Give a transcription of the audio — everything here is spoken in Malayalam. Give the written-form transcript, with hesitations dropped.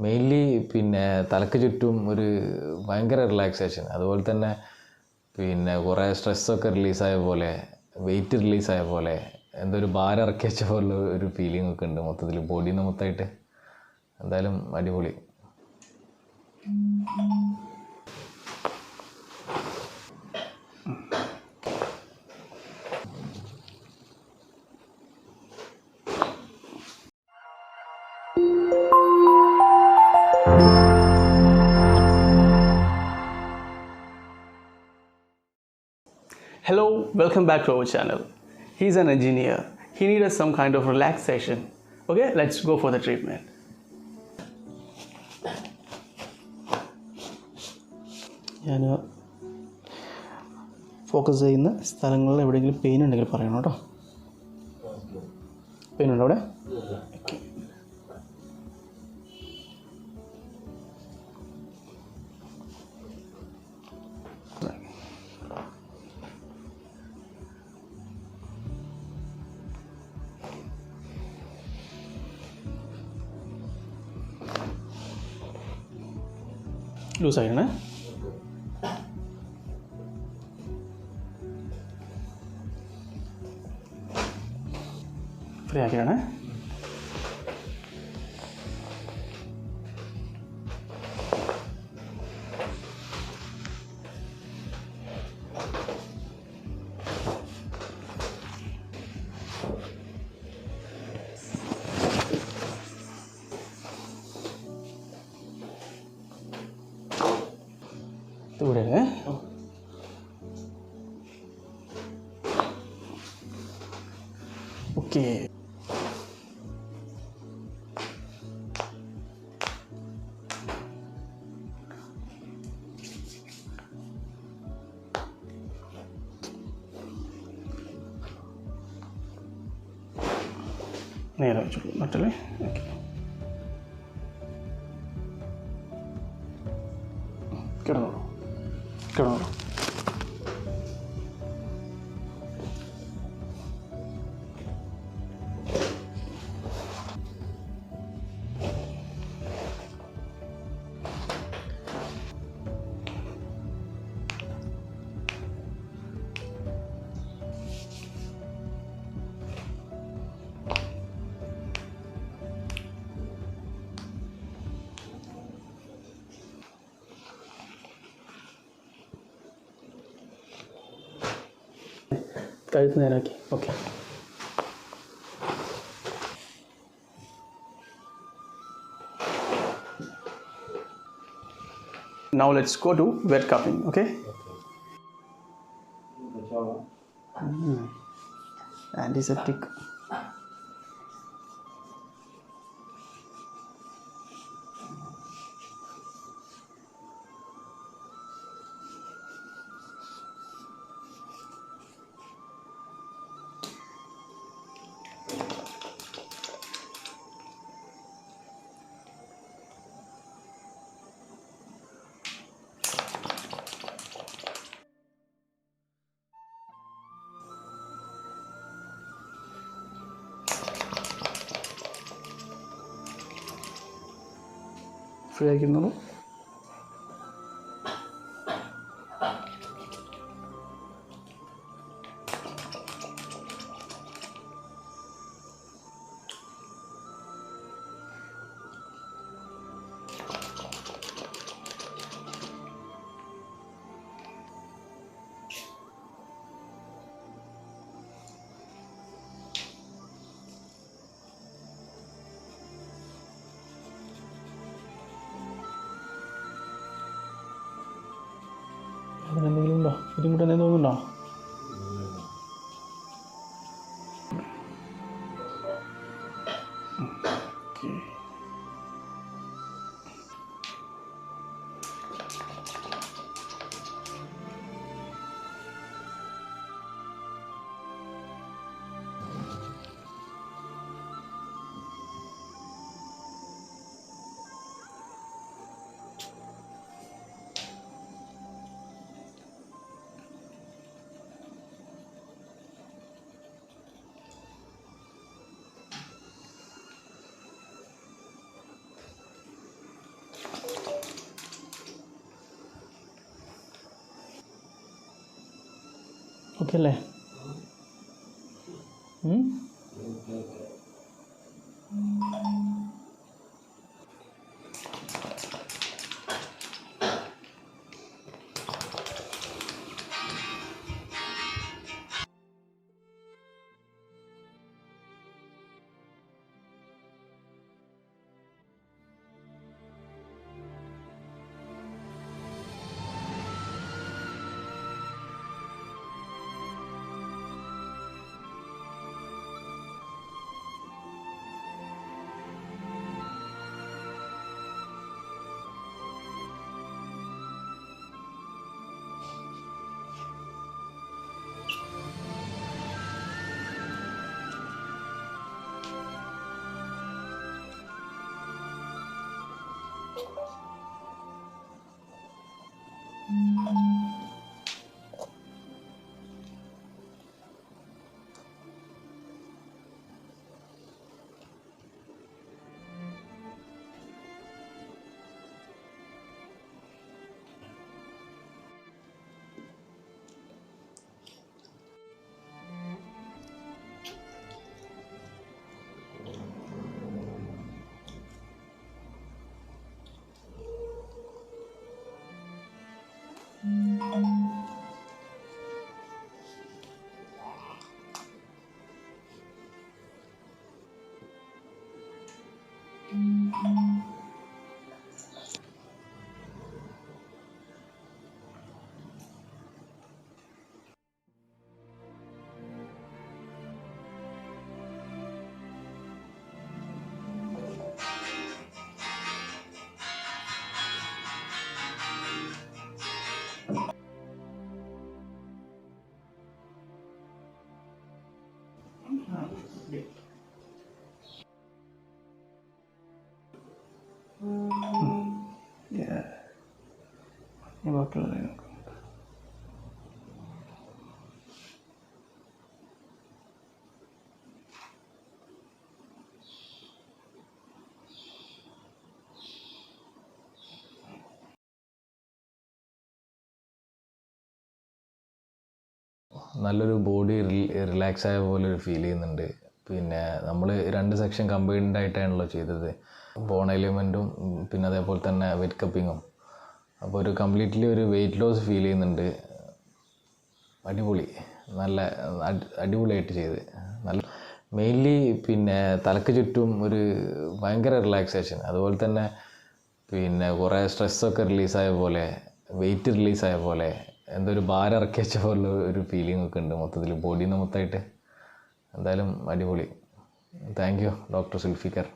മെയിൻലി പിന്നെ തലക്ക് ചുറ്റും ഒരു ഭയങ്കര റിലാക്സേഷൻ, അതുപോലെ തന്നെ പിന്നെ കുറേ സ്ട്രെസ്സൊക്കെ റിലീസായ പോലെ, വെയിറ്റ് റിലീസായ പോലെ, എന്തോ ഒരു ഭാരം ഇറക്കി വെച്ച പോലെ ഒരു ഫീലിംഗ് ഒക്കെ ഉണ്ട് മൊത്തത്തിൽ, ബോഡിയിൽ നിന്ന് മൊത്തമായിട്ട്. എന്തായാലും അടിപൊളി. Hello, welcome back to our channel. He's an engineer. He needed some kind of relaxation. Okay, let's go for the treatment. ഞാൻ ഫോക്കസ് ചെയ്യുന്ന സ്ഥലങ്ങളിൽ എവിടെയെങ്കിലും പെയിൻ ഉണ്ടെങ്കിൽ പറയണം കേട്ടോ. പെയിൻ ഉണ്ടോ അവിടെ? ലൂസായിരണേ. ഫ്രീ ആക്കിയാണേ. ഇവിടെ ഓക്കെ. നേരെ വെച്ചോളൂ നട്ടല്ലേ. ഓക്കെ, കിടന്നോളൂ കിടന്നോളൂ. കഴുത്ത് നേരാക്കി. Okay, now let's go to wet cupping. Okay, antiseptic. Free ആക്കിയിരുന്നുള്ളൂ. അതിനെന്തെങ്കിലും ഉണ്ടോ? ബുദ്ധിമുട്ട് എന്തെങ്കിലും തോന്നുന്നുണ്ടോ? ഓക്കെ, ഓക്കെ അല്ലേ? ഈ ബാക്കിയുള്ള നല്ലൊരു ബോഡി റിലാക്സ് ആയ പോലെ ഒരു ഫീൽ ചെയ്യുന്നുണ്ട്. പിന്നെ നമ്മൾ 2 സെക്ഷൻ കമ്പൈൻഡ് ആയിട്ടാണല്ലോ ചെയ്തത്, ബോൺ എലിമെൻറ്റും പിന്നെ അതേപോലെ തന്നെ വെറ്റ് കപ്പിങ്ങും. അപ്പോൾ ഒരു കംപ്ലീറ്റ്ലി ഒരു വെയിറ്റ് ലോസ് ഫീൽ ചെയ്യുന്നുണ്ട്. അടിപൊളി, നല്ല അടിപൊളിയായിട്ട് ചെയ്ത്. നല്ല മെയിൻലി പിന്നെ തലക്ക് ചുറ്റും ഒരു ഭയങ്കര റിലാക്സേഷൻ, അതുപോലെ തന്നെ പിന്നെ കുറേ സ്ട്രെസ്സൊക്കെ റിലീസായ പോലെ, വെയിറ്റ് റിലീസായ പോലെ, എന്തോ ഒരു ഭാരം ഇറക്കി വെച്ച പോലെ ഒരു ഫീലിംഗ് ഒക്കെ ഉണ്ട് മൊത്തത്തിൽ, ബോഡിയിൽ നിന്ന് മൊത്തമായിട്ട്. എന്തായാലും അടിപൊളി. Thank you doctor Zulfikar.